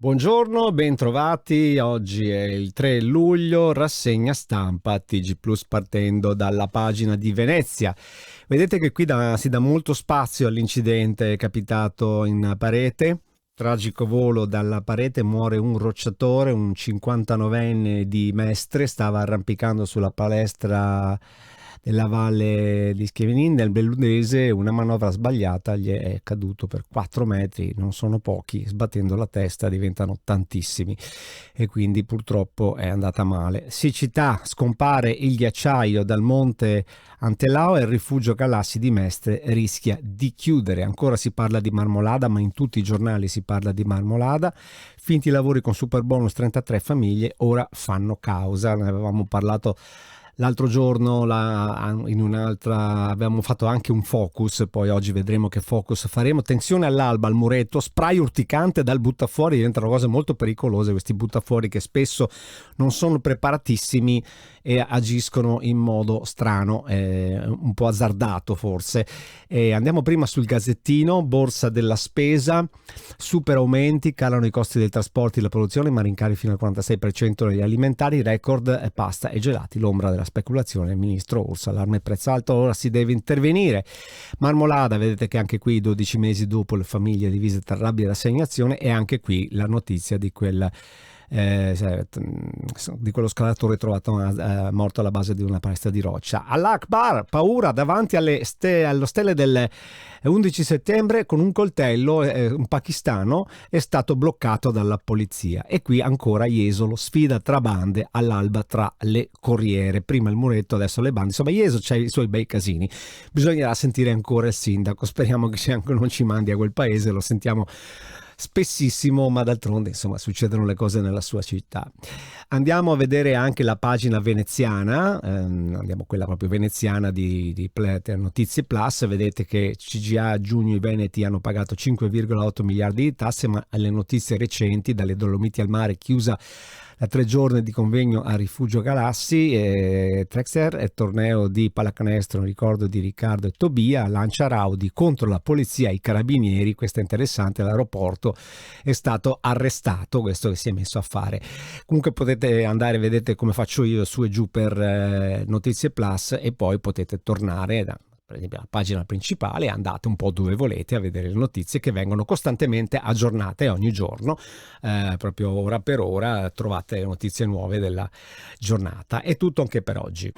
Buongiorno, bentrovati. Oggi è il 3 luglio, rassegna stampa TG Plus partendo dalla pagina di Venezia. Vedete che qui si dà molto spazio all'incidente capitato in Parete. Tragico volo dalla Parete, muore un rocciatore, un 59enne di Mestre, stava arrampicando sulla palestra della valle di Schevenin nel Bellunese, una manovra sbagliata, gli è caduto per 4 metri, non sono pochi, sbattendo la testa diventano tantissimi e quindi purtroppo è andata male. Siccità, scompare il ghiacciaio dal monte Antelao e il rifugio Galassi di Mestre rischia di chiudere. Ancora si parla di Marmolada, ma in tutti i giornali si parla di Marmolada. Finti i lavori con Superbonus, 33 famiglie ora fanno causa. Ne avevamo parlato l'altro giorno in un'altra, abbiamo fatto anche un focus, poi oggi vedremo che focus faremo. Tensione all'alba al muretto, spray urticante dal buttafuori, diventano cose molto pericolose questi buttafuori che spesso non sono preparatissimi e agiscono in modo strano, un po' azzardato forse. Andiamo prima sul Gazzettino, borsa della spesa, super aumenti, calano i costi dei trasporti e la produzione, ma rincari fino al 46% negli alimentari, record pasta e gelati, l'ombra della speculazione, il ministro Urso, allarme prezzo alto, ora si deve intervenire. Marmolada, vedete che anche qui 12 mesi dopo le famiglie divise tra rabbia e rassegnazione, e anche qui la notizia di quello scalatore trovato morto alla base di una palestra di roccia. Allah Akbar, paura davanti allo stelle del 11 settembre con un coltello, un pakistano è stato bloccato dalla polizia. E qui ancora Jesolo, sfida tra bande all'alba tra le corriere, prima il muretto, adesso le bande. Insomma, Jesolo c'ha i suoi bei casini, bisognerà sentire ancora il sindaco, speriamo che non ci mandi a quel paese, lo sentiamo spessissimo, ma d'altronde insomma succedono le cose nella sua città. Andiamo a vedere anche la pagina veneziana, andiamo quella proprio veneziana di Notizie Plus. Vedete che CGA a giugno i veneti hanno pagato 5,8 miliardi di tasse, ma alle notizie recenti, dalle Dolomiti al mare, chiusa da 3 giorni di convegno a Rifugio Galassi, Trexer e torneo di pallacanestro, ricordo di Riccardo e Tobia, lancia Raudi contro la polizia e i carabinieri. Questo è interessante, l'aeroporto è stato arrestato, questo che si è messo a fare. Comunque potete andare, vedete come faccio io, su e giù per Notizie Plus, e poi potete tornare per esempio la pagina principale, andate un po' dove volete a vedere le notizie che vengono costantemente aggiornate ogni giorno, proprio ora per ora trovate le notizie nuove della giornata. È tutto anche per oggi.